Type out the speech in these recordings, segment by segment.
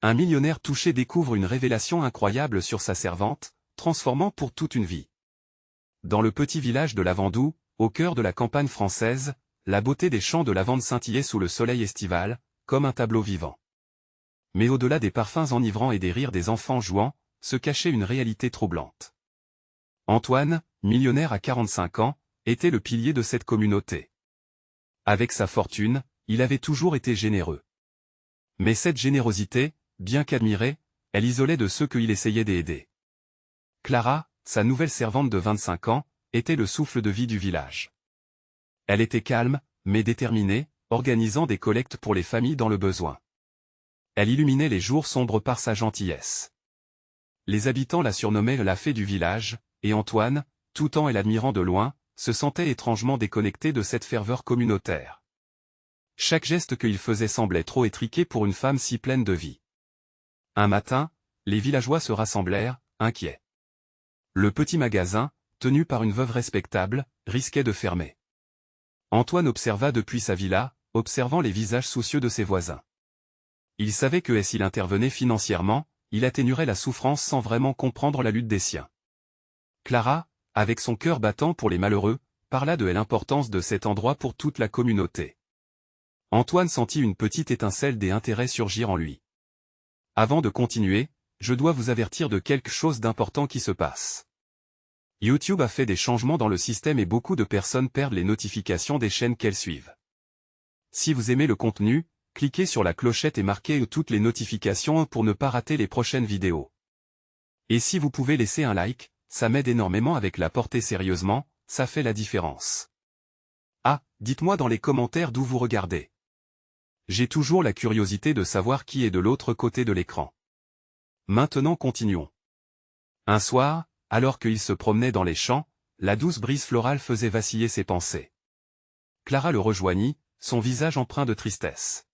Un millionnaire touché découvre une révélation incroyable sur sa servante, transformant pour toute une vie. Dans le petit village de Lavandou, au cœur de la campagne française, la beauté des champs de lavande scintillait sous le soleil estival, comme un tableau vivant. Mais au-delà des parfums enivrants et des rires des enfants jouant, se cachait une réalité troublante. Antoine, millionnaire à 45 ans, était le pilier de cette communauté. Avec sa fortune, il avait toujours été généreux. Mais cette générosité, bien qu'admirée, elle isolait de ceux qu'il essayait d'aider. Clara, sa nouvelle servante de 25 ans, était le souffle de vie du village. Elle était calme, mais déterminée, organisant des collectes pour les familles dans le besoin. Elle illuminait les jours sombres par sa gentillesse. Les habitants la surnommaient la fée du village, et Antoine, tout en l'admirant de loin, se sentait étrangement déconnecté de cette ferveur communautaire. Chaque geste qu'il faisait semblait trop étriqué pour une femme si pleine de vie. Un matin, les villageois se rassemblèrent, inquiets. Le petit magasin, tenu par une veuve respectable, risquait de fermer. Antoine observa depuis sa villa, observant les visages soucieux de ses voisins. Il savait que s'il intervenait financièrement, il atténuerait la souffrance sans vraiment comprendre la lutte des siens. Clara, avec son cœur battant pour les malheureux, parla de l'importance de cet endroit pour toute la communauté. Antoine sentit une petite étincelle d'intérêt surgir en lui. Avant de continuer, je dois vous avertir de quelque chose d'important qui se passe. YouTube a fait des changements dans le système et beaucoup de personnes perdent les notifications des chaînes qu'elles suivent. Si vous aimez le contenu, cliquez sur la clochette et marquez toutes les notifications pour ne pas rater les prochaines vidéos. Et si vous pouvez laisser un like, ça m'aide énormément avec la portée sérieusement, ça fait la différence. Ah, dites-moi dans les commentaires d'où vous regardez. J'ai toujours la curiosité de savoir qui est de l'autre côté de l'écran. Maintenant continuons. Un soir, alors qu'il se promenait dans les champs, la douce brise florale faisait vaciller ses pensées. Clara le rejoignit, son visage empreint de tristesse.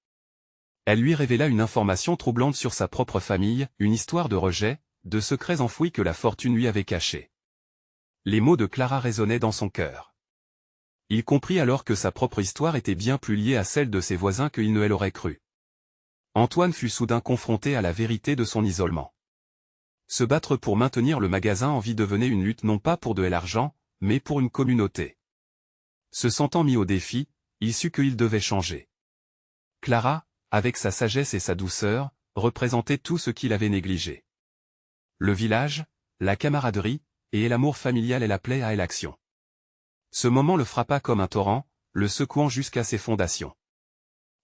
Elle lui révéla une information troublante sur sa propre famille, une histoire de rejet, de secrets enfouis que la fortune lui avait cachés. Les mots de Clara résonnaient dans son cœur. Il comprit alors que sa propre histoire était bien plus liée à celle de ses voisins qu'il ne l'aurait cru. Antoine fut soudain confronté à la vérité de son isolement. Se battre pour maintenir le magasin en vie devenait une lutte non pas pour de l'argent, mais pour une communauté. Se sentant mis au défi, il sut qu'il devait changer. Clara, avec sa sagesse et sa douceur, représentait tout ce qu'il avait négligé. Le village, la camaraderie, et l'amour familial elle appelait à l'action. Ce moment le frappa comme un torrent, le secouant jusqu'à ses fondations.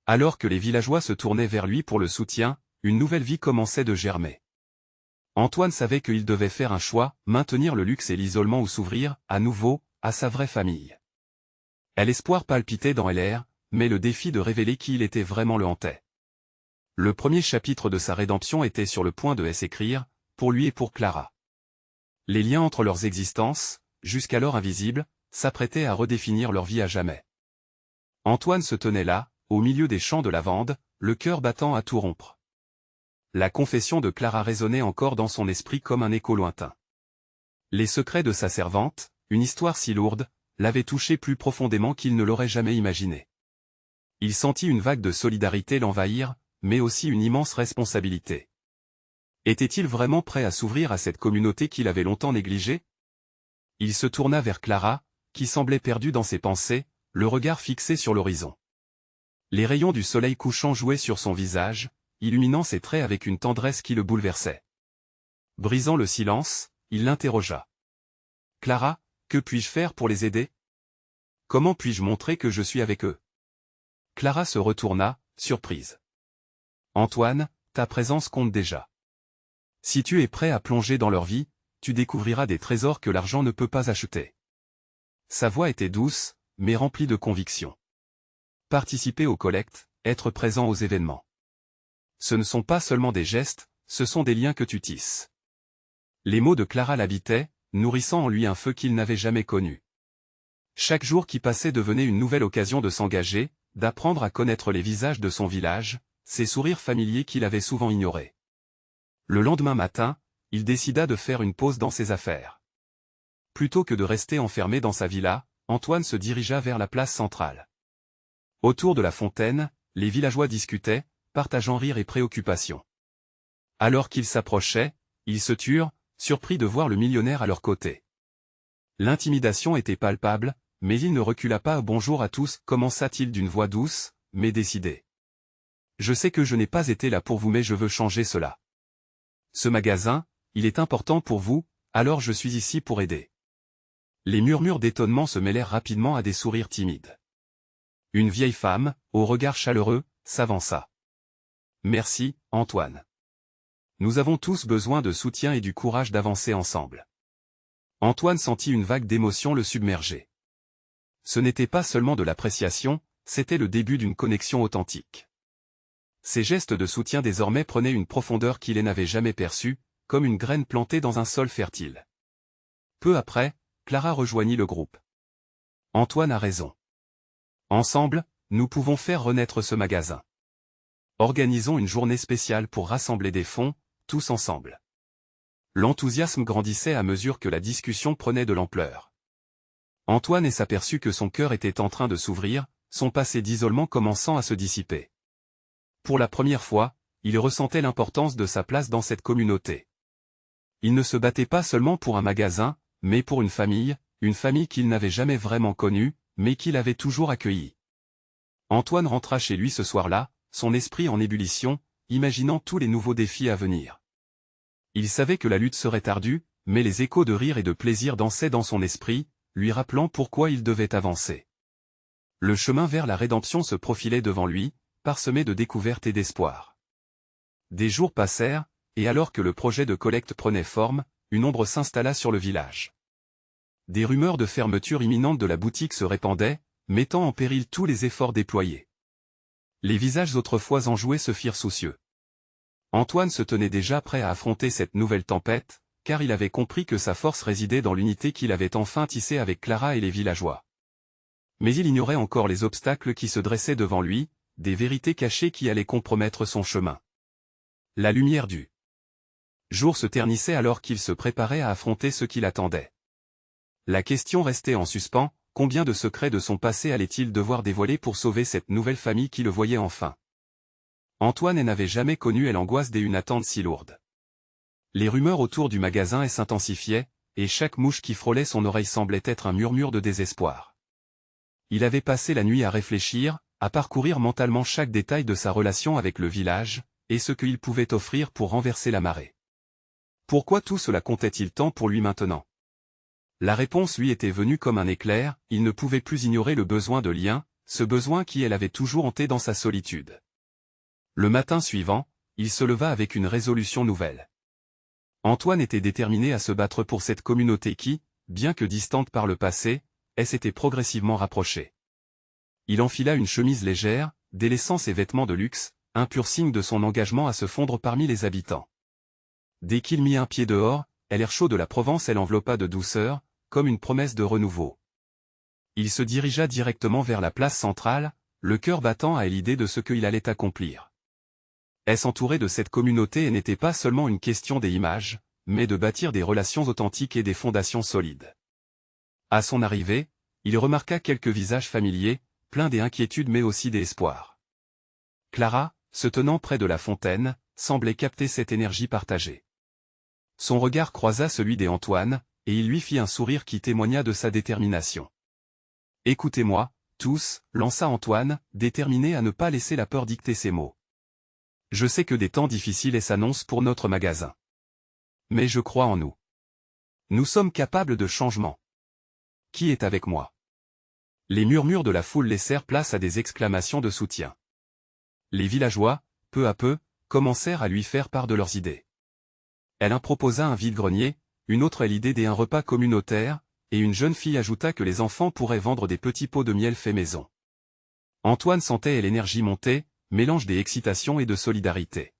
Alors que les villageois se tournaient vers lui pour le soutien, une nouvelle vie commençait de germer. Antoine savait qu'il devait faire un choix, maintenir le luxe et l'isolement ou s'ouvrir, à nouveau, à sa vraie famille. L'espoir palpitait dans l'air, mais le défi de révéler qui il était vraiment le hantait. Le premier chapitre de sa rédemption était sur le point de s'écrire, pour lui et pour Clara. Les liens entre leurs existences, jusqu'alors invisibles, s'apprêtaient à redéfinir leur vie à jamais. Antoine se tenait là, au milieu des champs de lavande, le cœur battant à tout rompre. La confession de Clara résonnait encore dans son esprit comme un écho lointain. Les secrets de sa servante, une histoire si lourde, l'avaient touché plus profondément qu'il ne l'aurait jamais imaginé. Il sentit une vague de solidarité l'envahir, mais aussi une immense responsabilité. Était-il vraiment prêt à s'ouvrir à cette communauté qu'il avait longtemps négligée? Il se tourna vers Clara, qui semblait perdue dans ses pensées, le regard fixé sur l'horizon. Les rayons du soleil couchant jouaient sur son visage, illuminant ses traits avec une tendresse qui le bouleversait. Brisant le silence, il l'interrogea. « Clara, que puis-je faire pour les aider? Comment puis-je montrer que je suis avec eux ?» Clara se retourna, surprise. « Antoine, ta présence compte déjà. Si tu es prêt à plonger dans leur vie, tu découvriras des trésors que l'argent ne peut pas acheter. » Sa voix était douce, mais remplie de conviction. Participer aux collectes, être présent aux événements. Ce ne sont pas seulement des gestes, ce sont des liens que tu tisses. Les mots de Clara l'habitaient, nourrissant en lui un feu qu'il n'avait jamais connu. Chaque jour qui passait devenait une nouvelle occasion de s'engager, d'apprendre à connaître les visages de son village, ces sourires familiers qu'il avait souvent ignorés. Le lendemain matin, il décida de faire une pause dans ses affaires. Plutôt que de rester enfermé dans sa villa, Antoine se dirigea vers la place centrale. Autour de la fontaine, les villageois discutaient, partageant rires et préoccupations. Alors qu'ils s'approchaient, ils se turent, surpris de voir le millionnaire à leur côté. L'intimidation était palpable, mais il ne recula pas. Bonjour à tous, commença-t-il d'une voix douce, mais décidée. Je sais que je n'ai pas été là pour vous mais je veux changer cela. Ce magasin, il est important pour vous, alors je suis ici pour aider. Les murmures d'étonnement se mêlèrent rapidement à des sourires timides. Une vieille femme, au regard chaleureux, s'avança. Merci, Antoine. Nous avons tous besoin de soutien et du courage d'avancer ensemble. Antoine sentit une vague d'émotion le submerger. Ce n'était pas seulement de l'appréciation, c'était le début d'une connexion authentique. Ces gestes de soutien désormais prenaient une profondeur qu'il n'avait jamais perçue, comme une graine plantée dans un sol fertile. Peu après, Clara rejoignit le groupe. Antoine a raison. Ensemble, nous pouvons faire renaître ce magasin. Organisons une journée spéciale pour rassembler des fonds, tous ensemble. L'enthousiasme grandissait à mesure que la discussion prenait de l'ampleur. Antoine s'aperçut que son cœur était en train de s'ouvrir, son passé d'isolement commençant à se dissiper. Pour la première fois, il ressentait l'importance de sa place dans cette communauté. Il ne se battait pas seulement pour un magasin, mais pour une famille qu'il n'avait jamais vraiment connue, mais qu'il avait toujours accueillie. Antoine rentra chez lui ce soir-là, son esprit en ébullition, imaginant tous les nouveaux défis à venir. Il savait que la lutte serait ardue, mais les échos de rire et de plaisir dansaient dans son esprit, lui rappelant pourquoi il devait avancer. Le chemin vers la rédemption se profilait devant lui, parsemé de découvertes et d'espoir. Des jours passèrent, et alors que le projet de collecte prenait forme, une ombre s'installa sur le village. Des rumeurs de fermeture imminente de la boutique se répandaient, mettant en péril tous les efforts déployés. Les visages autrefois enjoués se firent soucieux. Antoine se tenait déjà prêt à affronter cette nouvelle tempête, car il avait compris que sa force résidait dans l'unité qu'il avait enfin tissée avec Clara et les villageois. Mais il ignorait encore les obstacles qui se dressaient devant lui, des vérités cachées qui allaient compromettre son chemin. La lumière du jour se ternissait alors qu'il se préparait à affronter ce qui l'attendait. La question restait en suspens, combien de secrets de son passé allait-il devoir dévoiler pour sauver cette nouvelle famille qui le voyait enfin? Antoine n'avait jamais connu l'angoisse d'une attente si lourde. Les rumeurs autour du magasin s'intensifiaient, et chaque mouche qui frôlait son oreille semblait être un murmure de désespoir. Il avait passé la nuit à réfléchir, à parcourir mentalement chaque détail de sa relation avec le village, et ce qu'il pouvait offrir pour renverser la marée. Pourquoi tout cela comptait-il tant pour lui maintenant? La réponse lui était venue comme un éclair, il ne pouvait plus ignorer le besoin de lien, ce besoin qui l'avait toujours hanté dans sa solitude. Le matin suivant, il se leva avec une résolution nouvelle. Antoine était déterminé à se battre pour cette communauté qui, bien que distante par le passé, s'était progressivement rapprochée. Il enfila une chemise légère, délaissant ses vêtements de luxe, un pur signe de son engagement à se fondre parmi les habitants. Dès qu'il mit un pied dehors, l'air chaud de la Provence l'enveloppa de douceur, comme une promesse de renouveau. Il se dirigea directement vers la place centrale, le cœur battant à l'idée de ce qu'il allait accomplir. S'entourer de cette communauté n'était pas seulement une question des images, mais de bâtir des relations authentiques et des fondations solides. À son arrivée, il remarqua quelques visages familiers, pleins d'inquiétudes mais aussi d'espoir. Clara, se tenant près de la fontaine, semblait capter cette énergie partagée. Son regard croisa celui d'Antoine, et il lui fit un sourire qui témoigna de sa détermination. « Écoutez-moi, tous, lança Antoine, déterminé à ne pas laisser la peur dicter ses mots. Je sais que des temps difficiles s'annoncent pour notre magasin. Mais je crois en nous. Nous sommes capables de changement. Qui est avec moi? Les murmures de la foule laissèrent place à des exclamations de soutien. Les villageois, peu à peu, commencèrent à lui faire part de leurs idées. Elle en proposa un vide-grenier, une autre l'idée d'un repas communautaire, et une jeune fille ajouta que les enfants pourraient vendre des petits pots de miel fait maison. Antoine sentait l'énergie monter, mélange d'excitation et de solidarité.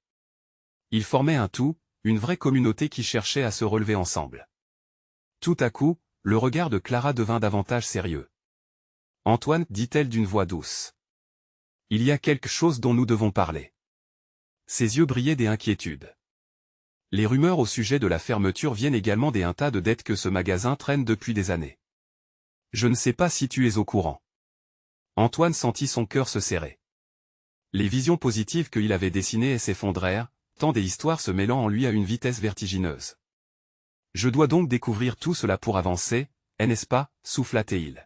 Ils formaient un tout, une vraie communauté qui cherchait à se relever ensemble. Tout à coup, le regard de Clara devint davantage sérieux. « Antoine, dit-elle d'une voix douce. Il y a quelque chose dont nous devons parler. » Ses yeux brillaient d'inquiétude. Les rumeurs au sujet de la fermeture viennent également d'un tas de dettes que ce magasin traîne depuis des années. Je ne sais pas si tu es au courant. Antoine sentit son cœur se serrer. Les visions positives qu'il avait dessinées s'effondrèrent, tant des histoires se mêlant en lui à une vitesse vertigineuse. Je dois donc découvrir tout cela pour avancer, n'est-ce pas, souffla Théil.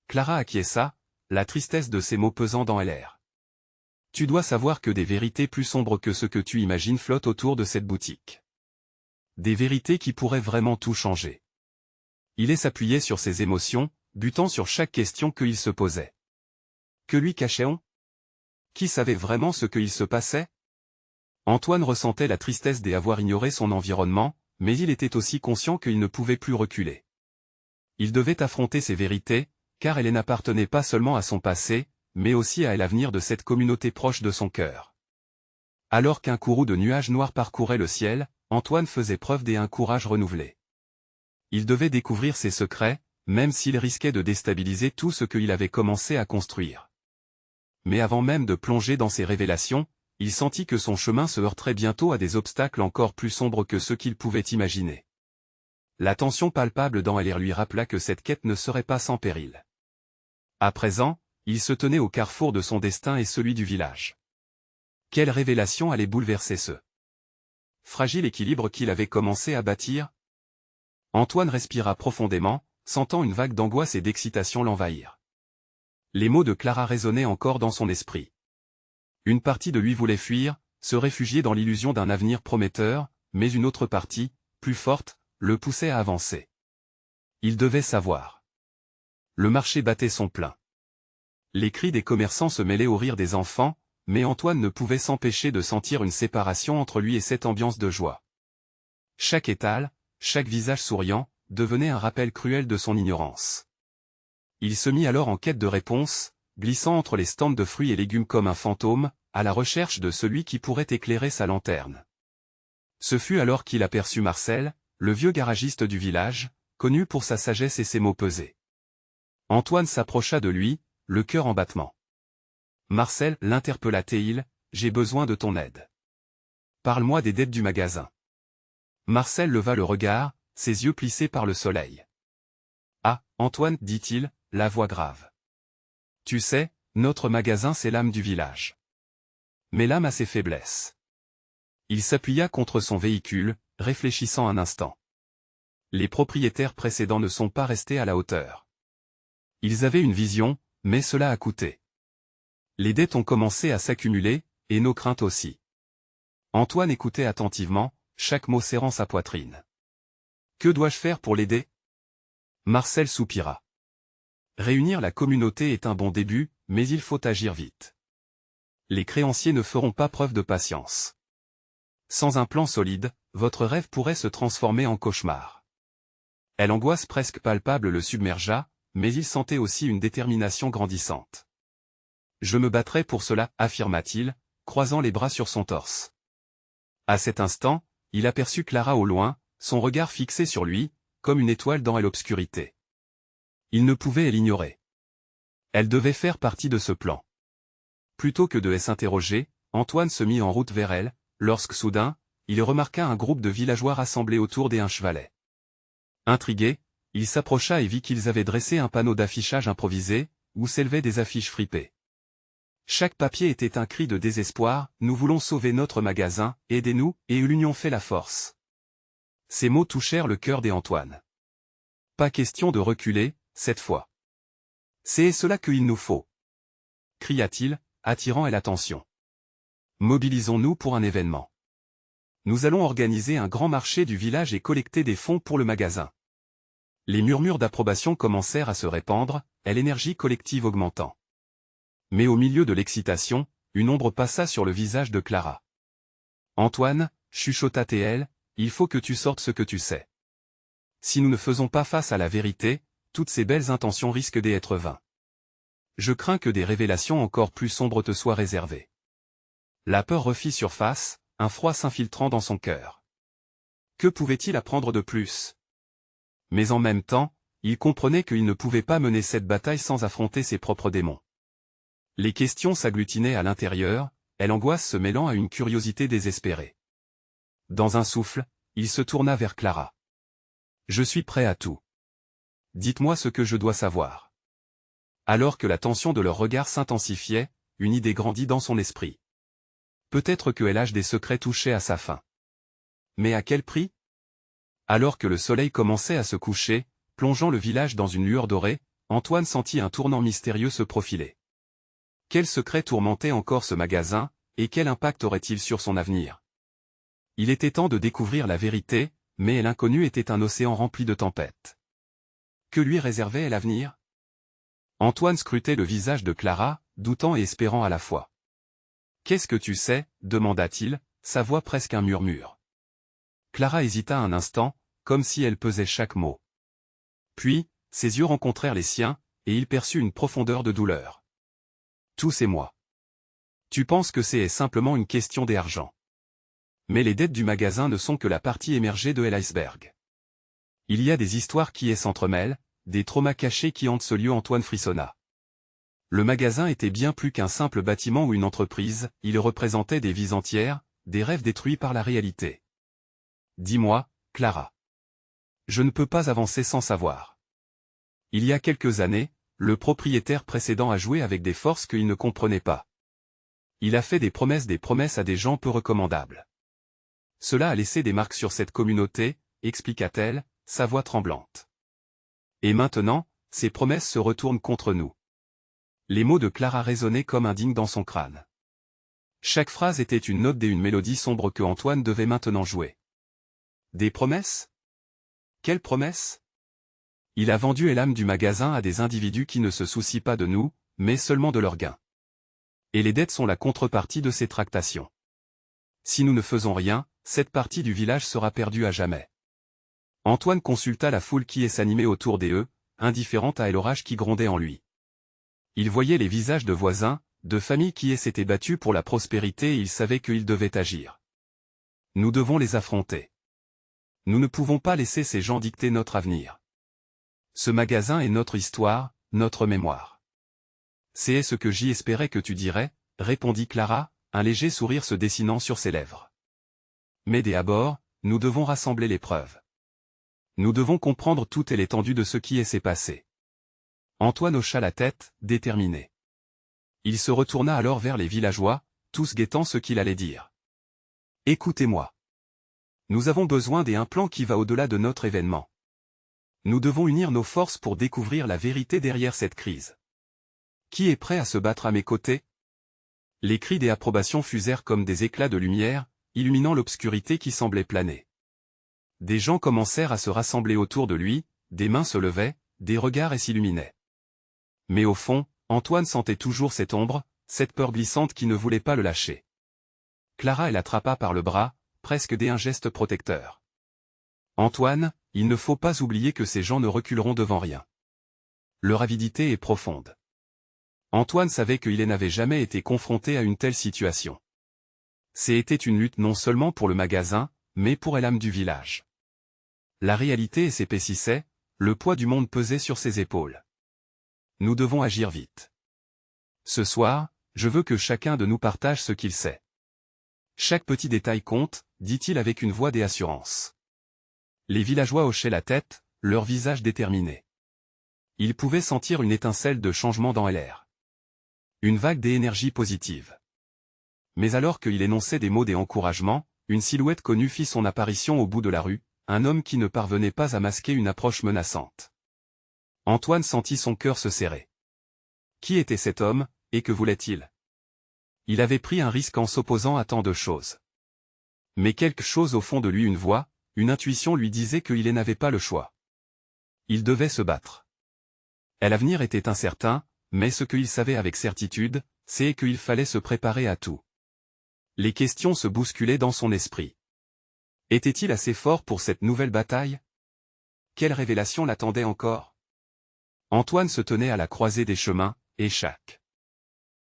Clara acquiesça, la tristesse de ces mots pesant dans l'air. Tu dois savoir que des vérités plus sombres que ce que tu imagines flottent autour de cette boutique. Des vérités qui pourraient vraiment tout changer. Il s'appuyait sur ses émotions, butant sur chaque question qu'il se posait. Que lui cachait-on? Qui savait vraiment ce qu'il se passait? Antoine ressentait la tristesse d'avoir ignoré son environnement, mais il était aussi conscient qu'il ne pouvait plus reculer. Il devait affronter ces vérités, car elles n'appartenaient pas seulement à son passé, mais aussi à l'avenir de cette communauté proche de son cœur. Alors qu'un courroux de nuages noirs parcourait le ciel, Antoine faisait preuve d'un courage renouvelé. Il devait découvrir ses secrets, même s'il risquait de déstabiliser tout ce qu'il avait commencé à construire. Mais avant même de plonger dans ces révélations, il sentit que son chemin se heurterait bientôt à des obstacles encore plus sombres que ceux qu'il pouvait imaginer. La tension palpable dans l'air lui rappela que cette quête ne serait pas sans péril. À présent, il se tenait au carrefour de son destin et celui du village. Quelle révélation allait bouleverser ce fragile équilibre qu'il avait commencé à bâtir? Antoine respira profondément, sentant une vague d'angoisse et d'excitation l'envahir. Les mots de Clara résonnaient encore dans son esprit. Une partie de lui voulait fuir, se réfugier dans l'illusion d'un avenir prometteur, mais une autre partie, plus forte, le poussait à avancer. Il devait savoir. Le marché battait son plein. Les cris des commerçants se mêlaient aux rires des enfants, mais Antoine ne pouvait s'empêcher de sentir une séparation entre lui et cette ambiance de joie. Chaque étal, chaque visage souriant, devenait un rappel cruel de son ignorance. Il se mit alors en quête de réponses, glissant entre les stands de fruits et légumes comme un fantôme, à la recherche de celui qui pourrait éclairer sa lanterne. Ce fut alors qu'il aperçut Marcel, le vieux garagiste du village, connu pour sa sagesse et ses mots pesés. Antoine s'approcha de lui, le cœur en battement. Marcel, l'interpella Théil, j'ai besoin de ton aide. Parle-moi des dettes du magasin. Marcel leva le regard, ses yeux plissés par le soleil. Ah, Antoine, dit-il, la voix grave. Tu sais, notre magasin c'est l'âme du village. Mais l'âme a ses faiblesses. Il s'appuya contre son véhicule, réfléchissant un instant. Les propriétaires précédents ne sont pas restés à la hauteur. Ils avaient une vision, mais cela a coûté. Les dettes ont commencé à s'accumuler, et nos craintes aussi. Antoine écoutait attentivement, chaque mot serrant sa poitrine. Que dois-je faire pour l'aider? Marcel soupira. Réunir la communauté est un bon début, mais il faut agir vite. Les créanciers ne feront pas preuve de patience. Sans un plan solide, votre rêve pourrait se transformer en cauchemar. L'angoisse presque palpable le submergea, mais il sentait aussi une détermination grandissante. Je me battrai pour cela, affirma-t-il, croisant les bras sur son torse. À cet instant, il aperçut Clara au loin, son regard fixé sur lui, comme une étoile dans l'obscurité. Il ne pouvait l'ignorer. Elle devait faire partie de ce plan. Plutôt que de s'interroger, Antoine se mit en route vers elle, lorsque soudain, il remarqua un groupe de villageois rassemblés autour d'un chevalet. Intrigué, il s'approcha et vit qu'ils avaient dressé un panneau d'affichage improvisé, où s'élevaient des affiches fripées. Chaque papier était un cri de désespoir, nous voulons sauver notre magasin, aidez-nous, et l'union fait la force. Ces mots touchèrent le cœur d'Antoine. Pas question de reculer, cette fois. C'est cela qu'il nous faut. Cria-t-il, attirant l'attention. Mobilisons-nous pour un événement. Nous allons organiser un grand marché du village et collecter des fonds pour le magasin. Les murmures d'approbation commencèrent à se répandre, l'énergie collective augmentant. Mais au milieu de l'excitation, une ombre passa sur le visage de Clara. Antoine, chuchota Théil, il faut que tu sortes ce que tu sais. Si nous ne faisons pas face à la vérité, toutes ces belles intentions risquent d'être vaines. Je crains que des révélations encore plus sombres te soient réservées. La peur refit surface, un froid s'infiltrant dans son cœur. Que pouvait-il apprendre de plus? Mais en même temps, il comprenait qu'il ne pouvait pas mener cette bataille sans affronter ses propres démons. Les questions s'agglutinaient à l'intérieur, l'angoisse se mêlant à une curiosité désespérée. Dans un souffle, il se tourna vers Clara. Je suis prêt à tout. Dites-moi ce que je dois savoir. Alors que la tension de leur regard s'intensifiait, une idée grandit dans son esprit. Peut-être que LH des secrets touchait à sa fin. Mais à quel prix? Alors que le soleil commençait à se coucher, plongeant le village dans une lueur dorée, Antoine sentit un tournant mystérieux se profiler. Quel secret tourmentait encore ce magasin, et quel impact aurait-il sur son avenir? Il était temps de découvrir la vérité, mais l'inconnu était un océan rempli de tempêtes. Que lui réservait l'avenir? Antoine scrutait le visage de Clara, doutant et espérant à la fois. « Qu'est-ce que tu sais » demanda-t-il, sa voix presque un murmure. Clara hésita un instant, comme si elle pesait chaque mot. Puis, ses yeux rencontrèrent les siens, et il perçut une profondeur de douleur. « Tout c'est moi. Tu penses que c'est simplement une question d'argent. Mais les dettes du magasin ne sont que la partie émergée de l'iceberg. Il y a des histoires qui s'entremêlent, des traumas cachés qui hantent ce lieu. » Antoine frissonna. Le magasin était bien plus qu'un simple bâtiment ou une entreprise, il représentait des vies entières, des rêves détruits par la réalité. « Dis-moi, Clara. Je ne peux pas avancer sans savoir. » Il y a quelques années, le propriétaire précédent a joué avec des forces qu'il ne comprenait pas. Il a fait des promesses à des gens peu recommandables. Cela a laissé des marques sur cette communauté, expliqua-t-elle, sa voix tremblante. Et maintenant, ces promesses se retournent contre nous. Les mots de Clara résonnaient comme indignes dans son crâne. Chaque phrase était une note et une mélodie sombre que Antoine devait maintenant jouer. Des promesses? Quelles promesses? Il a vendu l'âme du magasin à des individus qui ne se soucient pas de nous, mais seulement de leurs gains. Et les dettes sont la contrepartie de ces tractations. Si nous ne faisons rien, cette partie du village sera perdue à jamais. Antoine consulta la foule qui s'animait autour d'eux, indifférente à l'orage qui grondait en lui. Il voyait les visages de voisins, de familles qui s'étaient battus pour la prospérité et il savait qu'il devait agir. Nous devons les affronter. Nous ne pouvons pas laisser ces gens dicter notre avenir. Ce magasin est notre histoire, notre mémoire. C'est ce que j'y espérais que tu dirais, répondit Clara, un léger sourire se dessinant sur ses lèvres. Mais d'abord, nous devons rassembler les preuves. Nous devons comprendre toute l'étendue de ce qui s'est passé. Antoine hocha la tête, déterminé. Il se retourna alors vers les villageois, tous guettant ce qu'il allait dire. Écoutez-moi. Nous avons besoin d'un plan qui va au-delà de notre événement. Nous devons unir nos forces pour découvrir la vérité derrière cette crise. Qui est prêt à se battre à mes côtés? Les cris d'approbation fusèrent comme des éclats de lumière, illuminant l'obscurité qui semblait planer. Des gens commencèrent à se rassembler autour de lui, des mains se levaient, des regards s'illuminaient. Mais au fond, Antoine sentait toujours cette ombre, cette peur glissante qui ne voulait pas le lâcher. Clara l'attrapa par le bras, presque d'un geste protecteur. Antoine, il ne faut pas oublier que ces gens ne reculeront devant rien. Leur avidité est profonde. Antoine savait qu'il n'avait jamais été confronté à une telle situation. C'était une lutte non seulement pour le magasin, mais pour l'âme du village. La réalité s'épaississait, le poids du monde pesait sur ses épaules. Nous devons agir vite. Ce soir, je veux que chacun de nous partage ce qu'il sait. Chaque petit détail compte, dit-il avec une voix d'assurance. Les villageois hochaient la tête, leur visage déterminé. Ils pouvaient sentir une étincelle de changement dans l'air. Une vague d'énergie positive. Mais alors qu'il énonçait des mots d'encouragement, une silhouette connue fit son apparition au bout de la rue, un homme qui ne parvenait pas à masquer une approche menaçante. Antoine sentit son cœur se serrer. Qui était cet homme, et que voulait-il? Il avait pris un risque en s'opposant à tant de choses. Mais quelque chose au fond de lui, une voix, une intuition lui disait qu'il n'avait pas le choix. Il devait se battre. L'avenir était incertain, mais ce qu'il savait avec certitude, c'est qu'il fallait se préparer à tout. Les questions se bousculaient dans son esprit. Était-il assez fort pour cette nouvelle bataille? Quelle révélation l'attendait encore? Antoine se tenait à la croisée des chemins, et chaque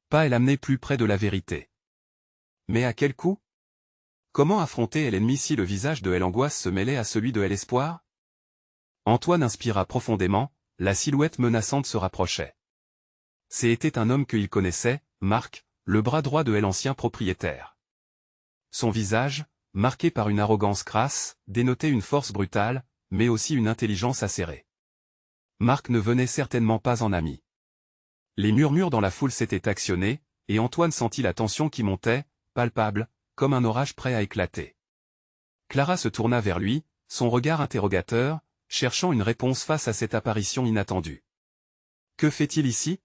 pas l'amenait plus près de la vérité. Mais à quel coût? Comment affronter l'ennemi si le visage de l'angoisse se mêlait à celui de l'espoir? Antoine inspira profondément, la silhouette menaçante se rapprochait. C'était un homme qu'il connaissait, Marc, le bras droit de l'ancien propriétaire. Son visage, marqué par une arrogance crasse, dénotait une force brutale, mais aussi une intelligence acérée. Marc ne venait certainement pas en ami. Les murmures dans la foule s'étaient actionnés, et Antoine sentit la tension qui montait, palpable, comme un orage prêt à éclater. Clara se tourna vers lui, son regard interrogateur, cherchant une réponse face à cette apparition inattendue. « Que fait-il ici ?»«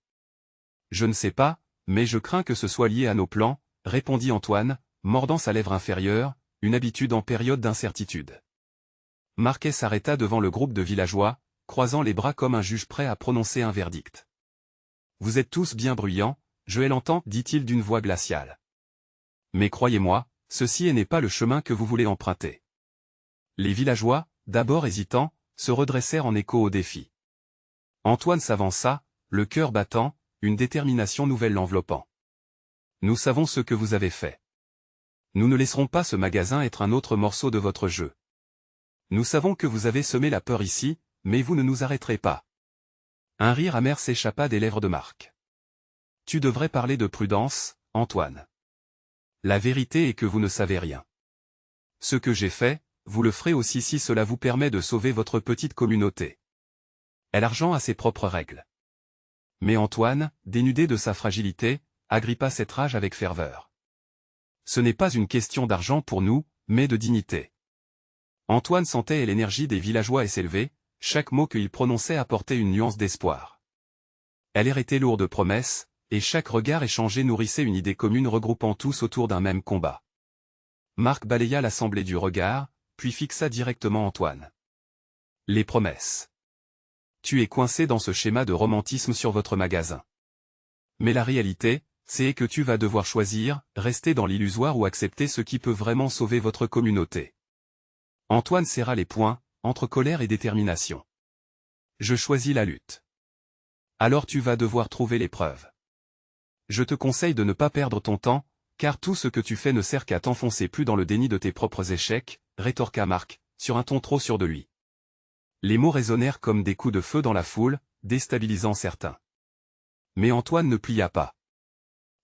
Je ne sais pas, mais je crains que ce soit lié à nos plans, » répondit Antoine, mordant sa lèvre inférieure, une habitude en période d'incertitude. Marquet s'arrêta devant le groupe de villageois, croisant les bras comme un juge prêt à prononcer un verdict. « Vous êtes tous bien bruyants, je l'entends, dit-il d'une voix glaciale. Mais croyez-moi, ceci n'est pas le chemin que vous voulez emprunter. » Les villageois, d'abord hésitants, se redressèrent en écho au défi. Antoine s'avança, le cœur battant, une détermination nouvelle l'enveloppant. « Nous savons ce que vous avez fait. Nous ne laisserons pas ce magasin être un autre morceau de votre jeu. Nous savons que vous avez semé la peur ici, mais vous ne nous arrêterez pas. » Un rire amer s'échappa des lèvres de Marc. « Tu devrais parler de prudence, Antoine. La vérité est que vous ne savez rien. Ce que j'ai fait, vous le ferez aussi si cela vous permet de sauver votre petite communauté. » L'argent a ses propres règles. Mais Antoine, dénudé de sa fragilité, agrippa cette rage avec ferveur. Ce n'est pas une question d'argent pour nous, mais de dignité. Antoine sentait l'énergie des villageois s'élever, chaque mot qu'il prononçait apportait une nuance d'espoir. Elle était lourde de promesses, et chaque regard échangé nourrissait une idée commune regroupant tous autour d'un même combat. Marc balaya l'assemblée du regard, puis fixa directement Antoine. « Les promesses. Tu es coincé dans ce schéma de romantisme sur votre magasin. Mais la réalité, c'est que tu vas devoir choisir, rester dans l'illusoire ou accepter ce qui peut vraiment sauver votre communauté. » Antoine serra les poings, entre colère et détermination. « Je choisis la lutte. Alors tu vas devoir trouver les preuves. Je te conseille de ne pas perdre ton temps, car tout ce que tu fais ne sert qu'à t'enfoncer plus dans le déni de tes propres échecs, » rétorqua Marc, sur un ton trop sûr de lui. Les mots résonnèrent comme des coups de feu dans la foule, déstabilisant certains. Mais Antoine ne plia pas.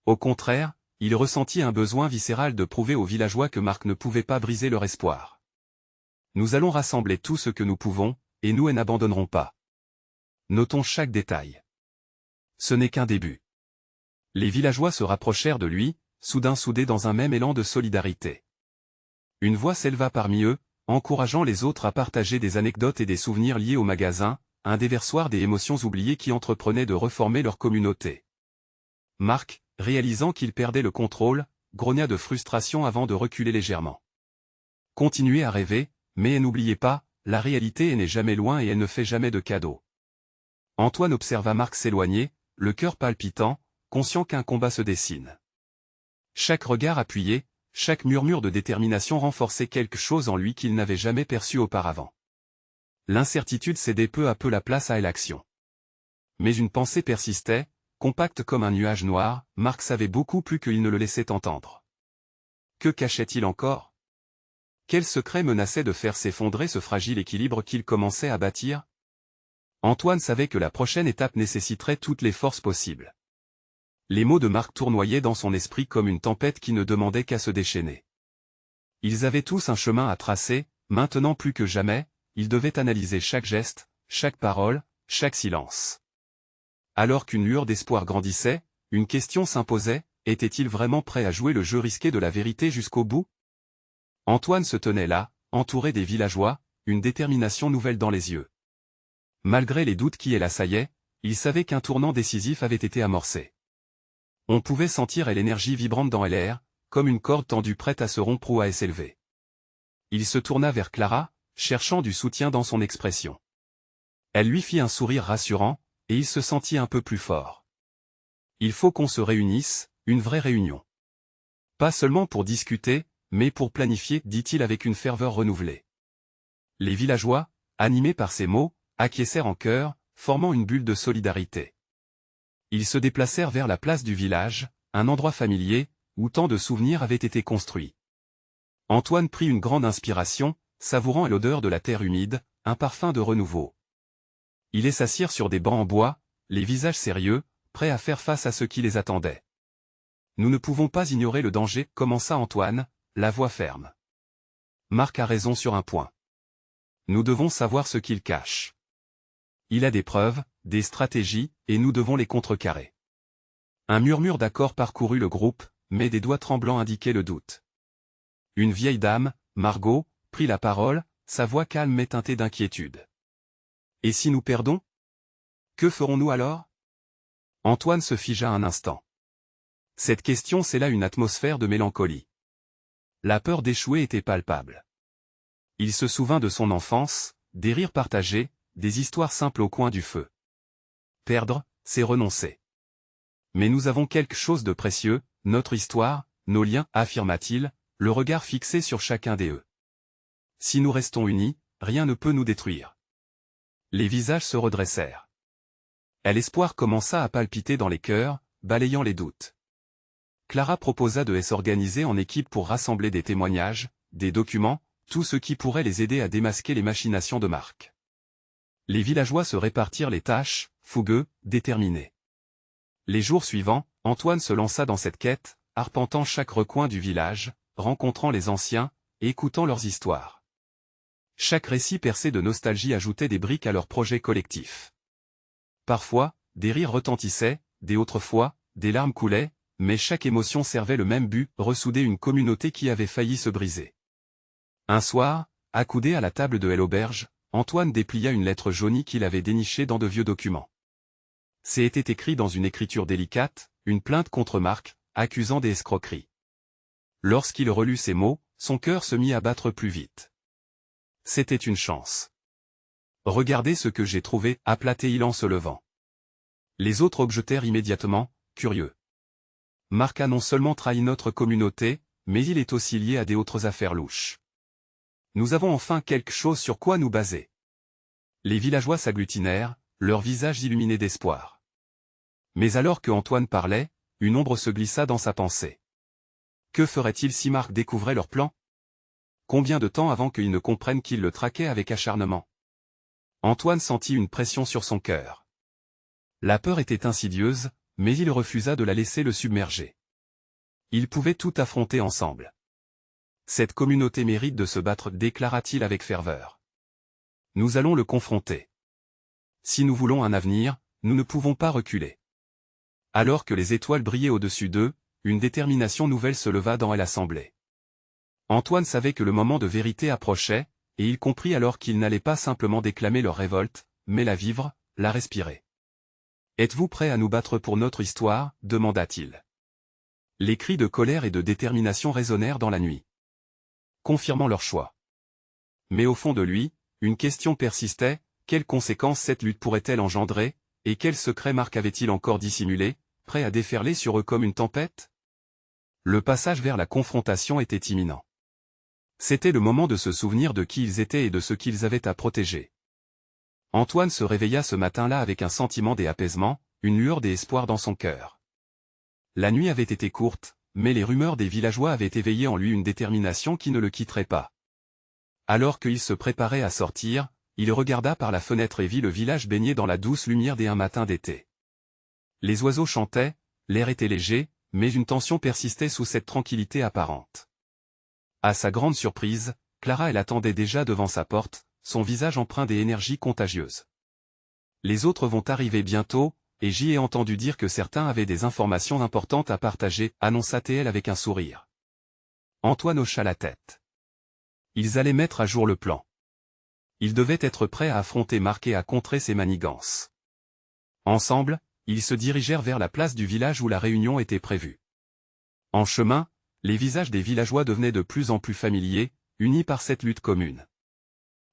Au contraire, il ressentit un besoin viscéral de prouver aux villageois que Marc ne pouvait pas briser leur espoir. « Nous allons rassembler tout ce que nous pouvons, et nous n'abandonnerons pas. Notons chaque détail. Ce n'est qu'un début. » Les villageois se rapprochèrent de lui, soudain soudés dans un même élan de solidarité. Une voix s'éleva parmi eux, encourageant les autres à partager des anecdotes et des souvenirs liés au magasin, un déversoir des émotions oubliées qui entreprenaient de reformer leur communauté. Marc, réalisant qu'il perdait le contrôle, grogna de frustration avant de reculer légèrement. Continuez à rêver, mais n'oubliez pas, la réalité n'est jamais loin et elle ne fait jamais de cadeaux. Antoine observa Marc s'éloigner, le cœur palpitant, conscient qu'un combat se dessine. Chaque regard appuyé, chaque murmure de détermination renforçait quelque chose en lui qu'il n'avait jamais perçu auparavant. L'incertitude cédait peu à peu la place à l'action. Mais une pensée persistait, compacte comme un nuage noir, Marc savait beaucoup plus qu'il ne le laissait entendre. Que cachait-il encore? Quel secret menaçait de faire s'effondrer ce fragile équilibre qu'il commençait à bâtir? Antoine savait que la prochaine étape nécessiterait toutes les forces possibles. Les mots de Marc tournoyaient dans son esprit comme une tempête qui ne demandait qu'à se déchaîner. Ils avaient tous un chemin à tracer, maintenant plus que jamais, ils devaient analyser chaque geste, chaque parole, chaque silence. Alors qu'une lueur d'espoir grandissait, une question s'imposait, était-il vraiment prêt à jouer le jeu risqué de la vérité jusqu'au bout? Antoine se tenait là, entouré des villageois, une détermination nouvelle dans les yeux. Malgré les doutes qui l'assaillaient, il savait qu'un tournant décisif avait été amorcé. On pouvait sentir l'énergie vibrante dans l'air, comme une corde tendue prête à se rompre ou à s'élever. Il se tourna vers Clara, cherchant du soutien dans son expression. Elle lui fit un sourire rassurant, et il se sentit un peu plus fort. Il faut qu'on se réunisse, une vraie réunion. Pas seulement pour discuter, mais pour planifier, dit-il avec une ferveur renouvelée. Les villageois, animés par ces mots, acquiescèrent en chœur, formant une bulle de solidarité. Ils se déplacèrent vers la place du village, un endroit familier, où tant de souvenirs avaient été construits. Antoine prit une grande inspiration, savourant l'odeur de la terre humide, un parfum de renouveau. Ils s'assirent sur des bancs en bois, les visages sérieux, prêts à faire face à ce qui les attendait. « Nous ne pouvons pas ignorer le danger, » commença Antoine, la voix ferme. Marc a raison sur un point. Nous devons savoir ce qu'il cache. Il a des preuves, des stratégies, et nous devons les contrecarrer. Un murmure d'accord parcourut le groupe, mais des doigts tremblants indiquaient le doute. Une vieille dame, Margot, prit la parole, sa voix calme mais teintée d'inquiétude. « Et si nous perdons? Que ferons-nous alors ?» Antoine se figea un instant. Cette question scella une atmosphère de mélancolie. La peur d'échouer était palpable. Il se souvint de son enfance, des rires partagés, des histoires simples au coin du feu. Perdre, c'est renoncer. Mais nous avons quelque chose de précieux, notre histoire, nos liens, affirma-t-il, le regard fixé sur chacun d'eux. Si nous restons unis, rien ne peut nous détruire. Les visages se redressèrent. L'espoir commença à palpiter dans les cœurs, balayant les doutes. Clara proposa de s'organiser en équipe pour rassembler des témoignages, des documents, tout ce qui pourrait les aider à démasquer les machinations de Marc. Les villageois se répartirent les tâches, fougueux, déterminés. Les jours suivants, Antoine se lança dans cette quête, arpentant chaque recoin du village, rencontrant les anciens, et écoutant leurs histoires. Chaque récit percé de nostalgie ajoutait des briques à leur projet collectif. Parfois, des rires retentissaient, d'autres fois, des larmes coulaient, mais chaque émotion servait le même but, ressouder une communauté qui avait failli se briser. Un soir, accoudé à la table de l'auberge, Antoine déplia une lettre jaunie qu'il avait dénichée dans de vieux documents. C'était écrit dans une écriture délicate, une plainte contre Marc, accusant des escroqueries. Lorsqu'il relut ces mots, son cœur se mit à battre plus vite. C'était une chance. Regardez ce que j'ai trouvé, appela-t-il en se levant. Les autres objectèrent immédiatement, curieux. Marc a non seulement trahi notre communauté, mais il est aussi lié à des autres affaires louches. Nous avons enfin quelque chose sur quoi nous baser. Les villageois s'agglutinèrent, leurs visages illuminés d'espoir. Mais alors que Antoine parlait, une ombre se glissa dans sa pensée. Que ferait-il si Marc découvrait leur plan? Combien de temps avant qu'ils ne comprennent qu'ils le traquaient avec acharnement? Antoine sentit une pression sur son cœur. La peur était insidieuse, mais il refusa de la laisser le submerger. Ils pouvaient tout affronter ensemble. Cette communauté mérite de se battre, déclara-t-il avec ferveur. Nous allons le confronter. Si nous voulons un avenir, nous ne pouvons pas reculer. Alors que les étoiles brillaient au-dessus d'eux, une détermination nouvelle se leva dans l'assemblée. Antoine savait que le moment de vérité approchait, et il comprit alors qu'il n'allait pas simplement déclamer leur révolte, mais la vivre, la respirer. « Êtes-vous prêts à nous battre pour notre histoire ?» demanda-t-il. Les cris de colère et de détermination résonnèrent dans la nuit, confirmant leur choix. Mais au fond de lui, une question persistait, quelles conséquences cette lutte pourrait-elle engendrer, et quel secret Marc avait-il encore dissimulé, prêt à déferler sur eux comme une tempête? Le passage vers la confrontation était imminent. C'était le moment de se souvenir de qui ils étaient et de ce qu'ils avaient à protéger. Antoine se réveilla ce matin-là avec un sentiment d'apaisement, une lueur d'espoir dans son cœur. La nuit avait été courte, mais les rumeurs des villageois avaient éveillé en lui une détermination qui ne le quitterait pas. Alors qu'il se préparait à sortir, il regarda par la fenêtre et vit le village baigné dans la douce lumière d'un matin d'été. Les oiseaux chantaient, l'air était léger, mais une tension persistait sous cette tranquillité apparente. À sa grande surprise, Clara l'attendait déjà devant sa porte, son visage empreint d'énergie contagieuse. Les autres vont arriver bientôt, et j'y ai entendu dire que certains avaient des informations importantes à partager, annonça-t-elle avec un sourire. Antoine hocha la tête. Ils allaient mettre à jour le plan. Ils devaient être prêts à affronter Marc et à contrer ses manigances. Ensemble, ils se dirigèrent vers la place du village où la réunion était prévue. En chemin, les visages des villageois devenaient de plus en plus familiers, unis par cette lutte commune.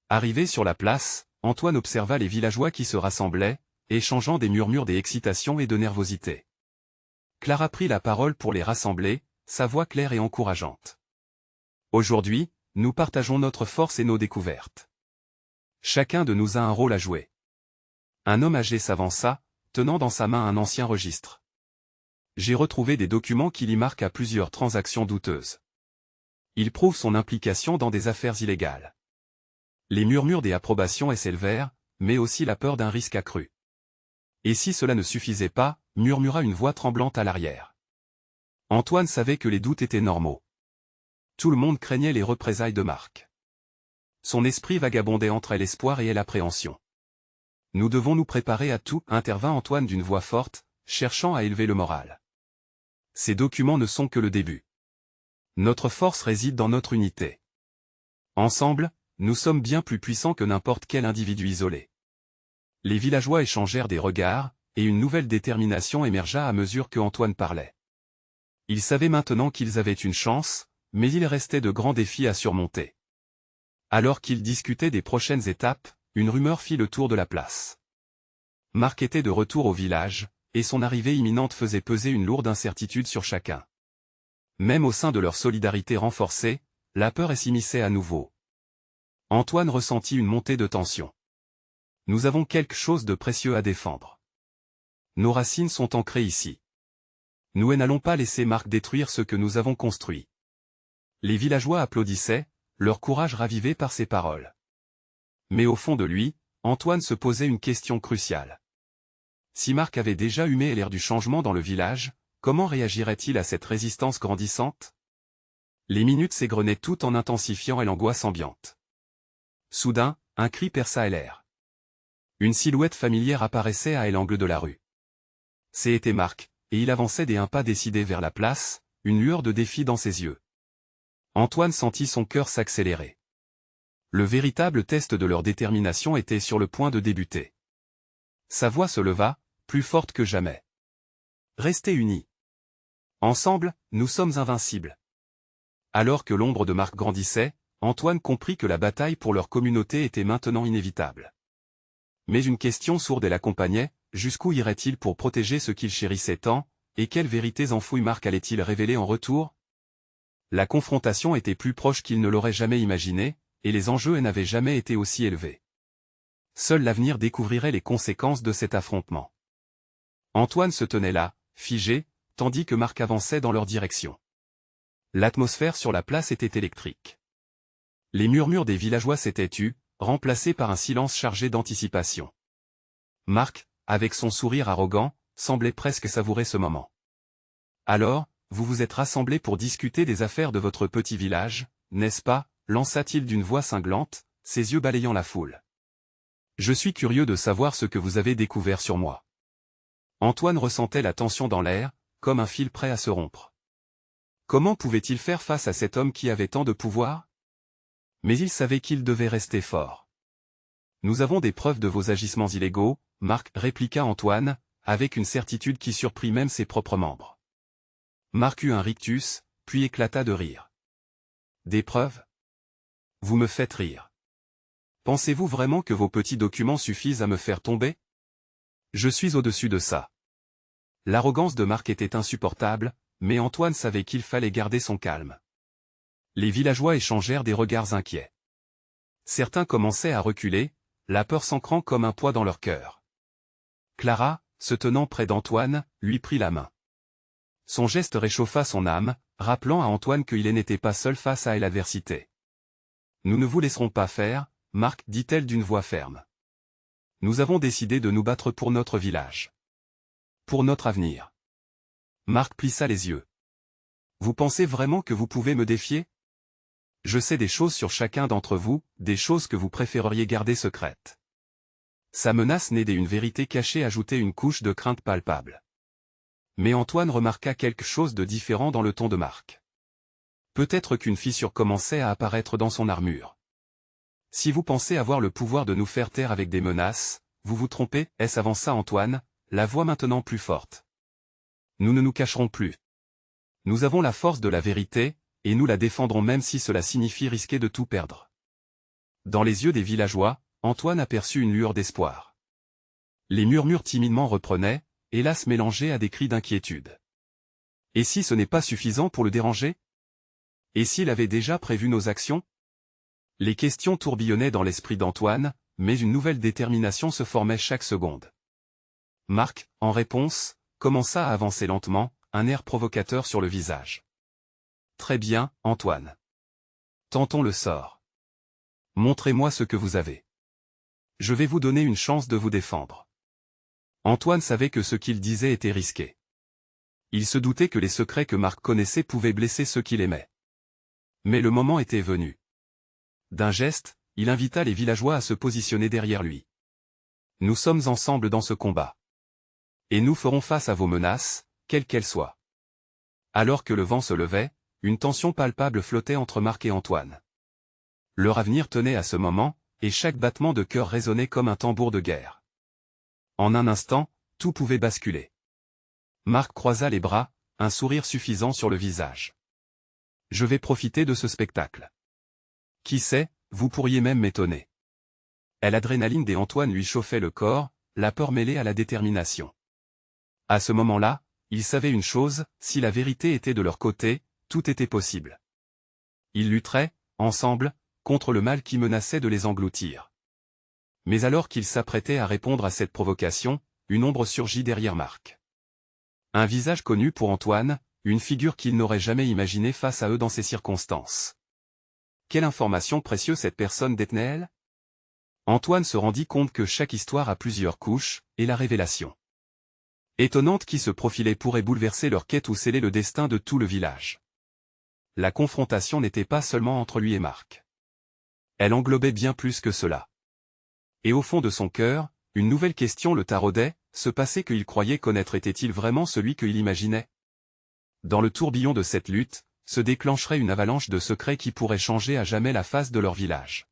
Arrivé sur la place, Antoine observa les villageois qui se rassemblaient, échangeant des murmures d'excitation et de nervosité. Clara prit la parole pour les rassembler, sa voix claire et encourageante. Aujourd'hui, nous partageons notre force et nos découvertes. Chacun de nous a un rôle à jouer. Un homme âgé s'avança, tenant dans sa main un ancien registre. J'ai retrouvé des documents qui lient Marc à plusieurs transactions douteuses. Il prouve son implication dans des affaires illégales. Les murmures des approbations s'élevèrent, mais aussi la peur d'un risque accru. Et si cela ne suffisait pas, murmura une voix tremblante à l'arrière. Antoine savait que les doutes étaient normaux. Tout le monde craignait les représailles de Marc. Son esprit vagabondait entre l'espoir et l'appréhension. Nous devons nous préparer à tout, intervint Antoine d'une voix forte, cherchant à élever le moral. Ces documents ne sont que le début. Notre force réside dans notre unité. Ensemble, nous sommes bien plus puissants que n'importe quel individu isolé. Les villageois échangèrent des regards, et une nouvelle détermination émergea à mesure que Antoine parlait. Ils savaient maintenant qu'ils avaient une chance, mais il restait de grands défis à surmonter. Alors qu'ils discutaient des prochaines étapes, une rumeur fit le tour de la place. Marc était de retour au village, et son arrivée imminente faisait peser une lourde incertitude sur chacun. Même au sein de leur solidarité renforcée, la peur s'immisçait à nouveau. Antoine ressentit une montée de tension. Nous avons quelque chose de précieux à défendre. Nos racines sont ancrées ici. Nous n'allons pas laisser Marc détruire ce que nous avons construit. Les villageois applaudissaient, leur courage ravivé par ces paroles. Mais au fond de lui, Antoine se posait une question cruciale. Si Marc avait déjà humé l'air du changement dans le village, comment réagirait-il à cette résistance grandissante? Les minutes s'égrenaient toutes en intensifiant l'angoisse ambiante. Soudain, un cri perça l'air. Une silhouette familière apparaissait à l'angle de la rue. C'était Marc, et il avançait d'un pas décidé vers la place, une lueur de défi dans ses yeux. Antoine sentit son cœur s'accélérer. Le véritable test de leur détermination était sur le point de débuter. Sa voix se leva, plus forte que jamais. Restez unis. Ensemble, nous sommes invincibles. Alors que l'ombre de Marc grandissait, Antoine comprit que la bataille pour leur communauté était maintenant inévitable. Mais une question sourde l'accompagnait, jusqu'où irait-il pour protéger ce qu'il chérissait tant, et quelles vérités enfouies Marc allait-il révéler en retour? La confrontation était plus proche qu'il ne l'aurait jamais imaginé, et les enjeux n'avaient jamais été aussi élevés. Seul l'avenir découvrirait les conséquences de cet affrontement. Antoine se tenait là, figé, tandis que Marc avançait dans leur direction. L'atmosphère sur la place était électrique. Les murmures des villageois s'étaient tus, remplacés par un silence chargé d'anticipation. Marc, avec son sourire arrogant, semblait presque savourer ce moment. Alors, vous vous êtes rassemblés pour discuter des affaires de votre petit village, n'est-ce pas? Lança-t-il d'une voix cinglante, ses yeux balayant la foule. Je suis curieux de savoir ce que vous avez découvert sur moi. Antoine ressentait la tension dans l'air, comme un fil prêt à se rompre. Comment pouvait-il faire face à cet homme qui avait tant de pouvoir? Mais il savait qu'il devait rester fort. Nous avons des preuves de vos agissements illégaux, Marc, répliqua Antoine, avec une certitude qui surprit même ses propres membres. Marc eut un rictus, puis éclata de rire. Des preuves? Vous me faites rire. Pensez-vous vraiment que vos petits documents suffisent à me faire tomber? Je suis au-dessus de ça. L'arrogance de Marc était insupportable, mais Antoine savait qu'il fallait garder son calme. Les villageois échangèrent des regards inquiets. Certains commençaient à reculer, la peur s'ancrant comme un poids dans leur cœur. Clara, se tenant près d'Antoine, lui prit la main. Son geste réchauffa son âme, rappelant à Antoine qu'il n'était pas seul face à l'adversité. Nous ne vous laisserons pas faire, Marc, dit-elle d'une voix ferme. Nous avons décidé de nous battre pour notre village. Pour notre avenir. Marc plissa les yeux. Vous pensez vraiment que vous pouvez me défier? Je sais des choses sur chacun d'entre vous, des choses que vous préféreriez garder secrètes. Sa menace née d'une vérité cachée ajoutait une couche de crainte palpable. Mais Antoine remarqua quelque chose de différent dans le ton de Marc. Peut-être qu'une fissure commençait à apparaître dans son armure. Si vous pensez avoir le pouvoir de nous faire taire avec des menaces, vous vous trompez, avança Antoine, la voix maintenant plus forte. Nous ne nous cacherons plus. Nous avons la force de la vérité, et nous la défendrons même si cela signifie risquer de tout perdre. Dans les yeux des villageois, Antoine aperçut une lueur d'espoir. Les murmures timidement reprenaient, hélas mélangés à des cris d'inquiétude. Et si ce n'est pas suffisant pour le déranger? Et s'il avait déjà prévu nos actions? Les questions tourbillonnaient dans l'esprit d'Antoine, mais une nouvelle détermination se formait chaque seconde. Marc, en réponse, commença à avancer lentement, un air provocateur sur le visage. Très bien, Antoine. Tentons le sort. Montrez-moi ce que vous avez. Je vais vous donner une chance de vous défendre. Antoine savait que ce qu'il disait était risqué. Il se doutait que les secrets que Marc connaissait pouvaient blesser ceux qu'il aimait. Mais le moment était venu. D'un geste, il invita les villageois à se positionner derrière lui. Nous sommes ensemble dans ce combat. Et nous ferons face à vos menaces, quelles qu'elles soient. Alors que le vent se levait, une tension palpable flottait entre Marc et Antoine. Leur avenir tenait à ce moment, et chaque battement de cœur résonnait comme un tambour de guerre. En un instant, tout pouvait basculer. Marc croisa les bras, un sourire suffisant sur le visage. « Je vais profiter de ce spectacle. Qui sait, vous pourriez même m'étonner. » L'adrénaline d'Antoine lui chauffait le corps, la peur mêlée à la détermination. À ce moment-là, il savait une chose, si la vérité était de leur côté, tout était possible. Ils lutteraient, ensemble, contre le mal qui menaçait de les engloutir. Mais alors qu'ils s'apprêtaient à répondre à cette provocation, une ombre surgit derrière Marc. Un visage connu pour Antoine, une figure qu'il n'aurait jamais imaginée face à eux dans ces circonstances. Quelle information précieuse cette personne détenait-elle? Antoine se rendit compte que chaque histoire a plusieurs couches, et la révélation étonnante qui se profilait pourrait bouleverser leur quête ou sceller le destin de tout le village. La confrontation n'était pas seulement entre lui et Marc. Elle englobait bien plus que cela. Et au fond de son cœur, une nouvelle question le taraudait, ce passé qu'il croyait connaître était-il vraiment celui qu'il imaginait? Dans le tourbillon de cette lutte, se déclencherait une avalanche de secrets qui pourrait changer à jamais la face de leur village.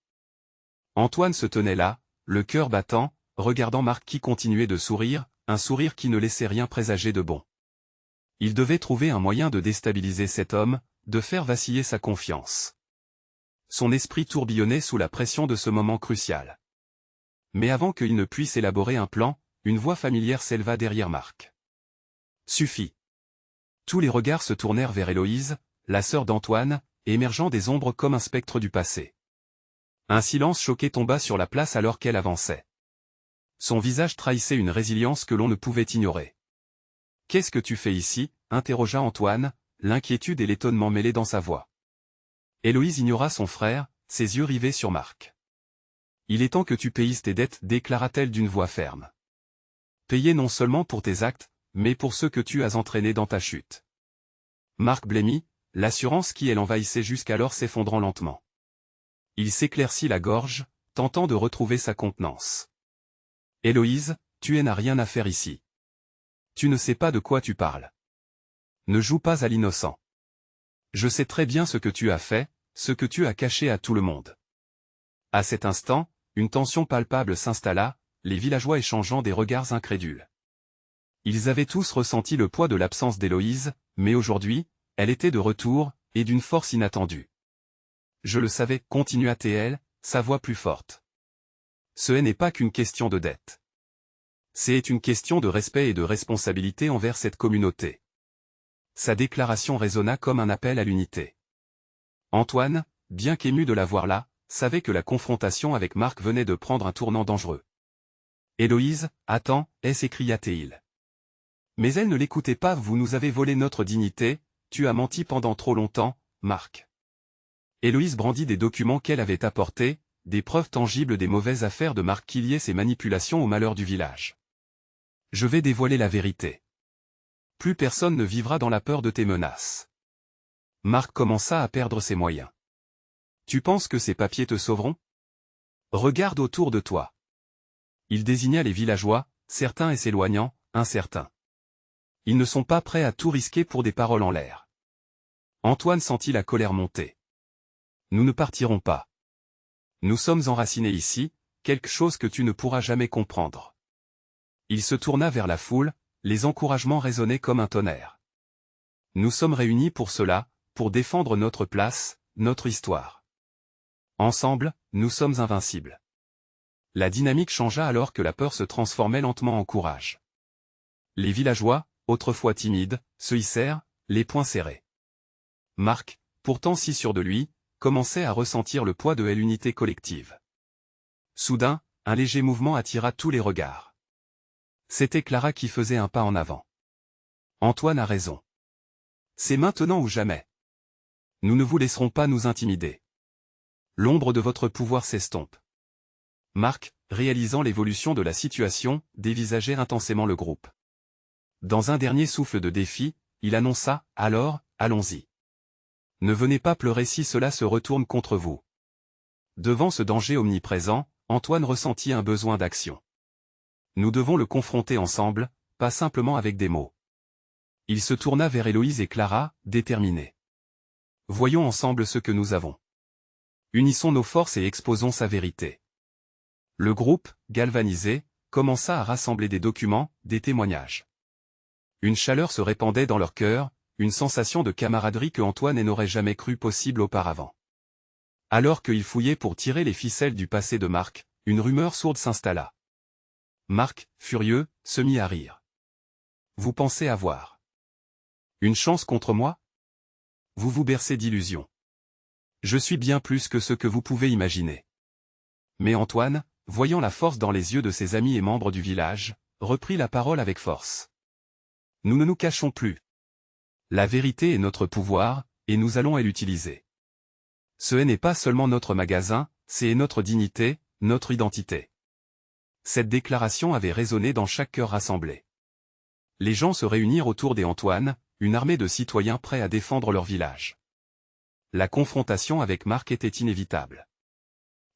Antoine se tenait là, le cœur battant, regardant Marc qui continuait de sourire, un sourire qui ne laissait rien présager de bon. Il devait trouver un moyen de déstabiliser cet homme, de faire vaciller sa confiance. Son esprit tourbillonnait sous la pression de ce moment crucial. Mais avant qu'il ne puisse élaborer un plan, une voix familière s'éleva derrière Marc. « Suffit !» Tous les regards se tournèrent vers Héloïse, la sœur d'Antoine, émergeant des ombres comme un spectre du passé. Un silence choqué tomba sur la place alors qu'elle avançait. Son visage trahissait une résilience que l'on ne pouvait ignorer. « Qu'est-ce que tu fais ici ?» interrogea Antoine, l'inquiétude et l'étonnement mêlés dans sa voix. Héloïse ignora son frère, ses yeux rivés sur Marc. « Il est temps que tu payes tes dettes, déclara-t-elle d'une voix ferme. Payer non seulement pour tes actes, mais pour ceux que tu as entraînés dans ta chute. » Marc blêmit, l'assurance qui l'envahissait jusqu'alors s'effondrant lentement. Il s'éclaircit la gorge, tentant de retrouver sa contenance. « Héloïse, tu n'as rien à faire ici. Tu ne sais pas de quoi tu parles. Ne joue pas à l'innocent. Je sais très bien ce que tu as fait, ce que tu as caché à tout le monde. » À cet instant, une tension palpable s'installa, les villageois échangeant des regards incrédules. Ils avaient tous ressenti le poids de l'absence d'Héloïse, mais aujourd'hui, elle était de retour, et d'une force inattendue. « Je le savais, continua-t-elle, sa voix plus forte. Ce n'est pas qu'une question de dette. C'est une question de respect et de responsabilité envers cette communauté. » Sa déclaration résonna comme un appel à l'unité. Antoine, bien qu'ému de la voir là, savait que la confrontation avec Marc venait de prendre un tournant dangereux. « Héloïse, attends » s'écria-t-il. Mais elle ne l'écoutait pas. « Vous nous avez volé notre dignité, tu as menti pendant trop longtemps, Marc. » Héloïse brandit des documents qu'elle avait apportés, des preuves tangibles des mauvaises affaires de Marc qui liaient ses manipulations au malheur du village. « Je vais dévoiler la vérité. Plus personne ne vivra dans la peur de tes menaces. » Marc commença à perdre ses moyens. « Tu penses que ces papiers te sauveront? Regarde autour de toi. » Il désigna les villageois, certains et s'éloignant, incertains. Ils ne sont pas prêts à tout risquer pour des paroles en l'air. Antoine sentit la colère monter. « Nous ne partirons pas. Nous sommes enracinés ici, quelque chose que tu ne pourras jamais comprendre. » Il se tourna vers la foule, les encouragements résonnaient comme un tonnerre. « Nous sommes réunis pour cela, pour défendre notre place, notre histoire. Ensemble, nous sommes invincibles. » La dynamique changea alors que la peur se transformait lentement en courage. Les villageois, autrefois timides, se hissèrent, les poings serrés. Marc, pourtant si sûr de lui, commençait à ressentir le poids de l'unité collective. Soudain, un léger mouvement attira tous les regards. C'était Clara qui faisait un pas en avant. « Antoine a raison. C'est maintenant ou jamais. Nous ne vous laisserons pas nous intimider. L'ombre de votre pouvoir s'estompe. » Marc, réalisant l'évolution de la situation, dévisageait intensément le groupe. Dans un dernier souffle de défi, il annonça « Alors, allons-y. Ne venez pas pleurer si cela se retourne contre vous. » Devant ce danger omniprésent, Antoine ressentit un besoin d'action. Nous devons le confronter ensemble, pas simplement avec des mots. Il se tourna vers Héloïse et Clara, déterminé. Voyons ensemble ce que nous avons. Unissons nos forces et exposons sa vérité. Le groupe, galvanisé, commença à rassembler des documents, des témoignages. Une chaleur se répandait dans leur cœur, une sensation de camaraderie que Antoine n'aurait jamais cru possible auparavant. Alors qu'ils fouillaient pour tirer les ficelles du passé de Marc, une rumeur sourde s'installa. Marc, furieux, se mit à rire. Vous pensez avoir une chance contre moi? Vous vous bercez d'illusions. Je suis bien plus que ce que vous pouvez imaginer. Mais Antoine, voyant la force dans les yeux de ses amis et membres du village, reprit la parole avec force. Nous ne nous cachons plus. La vérité est notre pouvoir, et nous allons l'utiliser. Ce n'est pas seulement notre magasin, c'est notre dignité, notre identité. Cette déclaration avait résonné dans chaque cœur rassemblé. Les gens se réunirent autour des Antoine, une armée de citoyens prêts à défendre leur village. La confrontation avec Marc était inévitable.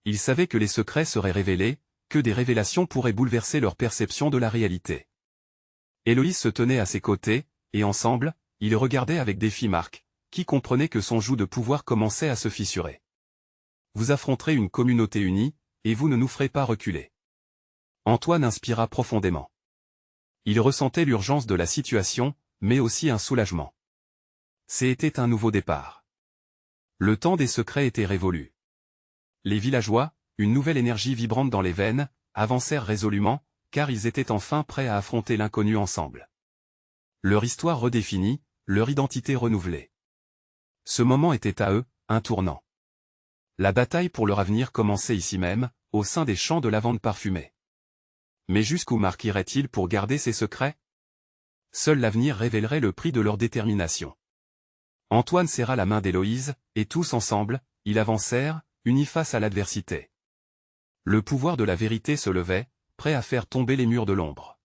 Ils savaient que les secrets seraient révélés, que des révélations pourraient bouleverser leur perception de la réalité. Héloïse se tenait à ses côtés, et ensemble, ils regardaient avec défi Marc, qui comprenait que son joug de pouvoir commençait à se fissurer. Vous affronterez une communauté unie, et vous ne nous ferez pas reculer. Antoine inspira profondément. Il ressentait l'urgence de la situation, mais aussi un soulagement. C'était un nouveau départ. Le temps des secrets était révolu. Les villageois, une nouvelle énergie vibrante dans les veines, avancèrent résolument, car ils étaient enfin prêts à affronter l'inconnu ensemble. Leur histoire redéfinie, leur identité renouvelée. Ce moment était à eux, un tournant. La bataille pour leur avenir commençait ici même, au sein des champs de lavande parfumée. Mais jusqu'où Marc irait-il pour garder ses secrets? Seul l'avenir révélerait le prix de leur détermination. Antoine serra la main d'Héloïse, et tous ensemble, ils avancèrent, unis face à l'adversité. Le pouvoir de la vérité se levait, prêt à faire tomber les murs de l'ombre.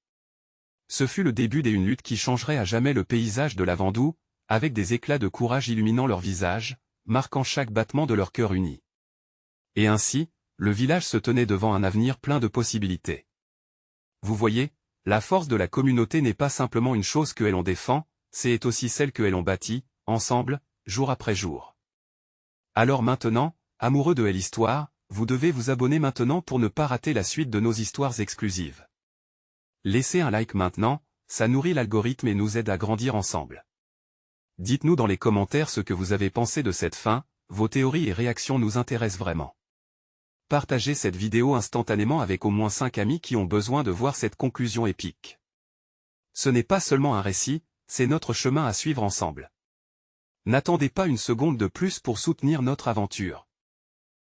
Ce fut le début d'une lutte qui changerait à jamais le paysage de la Vendoue, avec des éclats de courage illuminant leurs visages, marquant chaque battement de leur cœur uni. Et ainsi, le village se tenait devant un avenir plein de possibilités. Vous voyez, la force de la communauté n'est pas simplement une chose que l'on défend, c'est aussi celle que l'on bâtit, ensemble, jour après jour. Alors maintenant, amoureux de l'histoire, vous devez vous abonner maintenant pour ne pas rater la suite de nos histoires exclusives. Laissez un like maintenant, ça nourrit l'algorithme et nous aide à grandir ensemble. Dites-nous dans les commentaires ce que vous avez pensé de cette fin, vos théories et réactions nous intéressent vraiment. Partagez cette vidéo instantanément avec au moins 5 amis qui ont besoin de voir cette conclusion épique. Ce n'est pas seulement un récit, c'est notre chemin à suivre ensemble. N'attendez pas une seconde de plus pour soutenir notre aventure.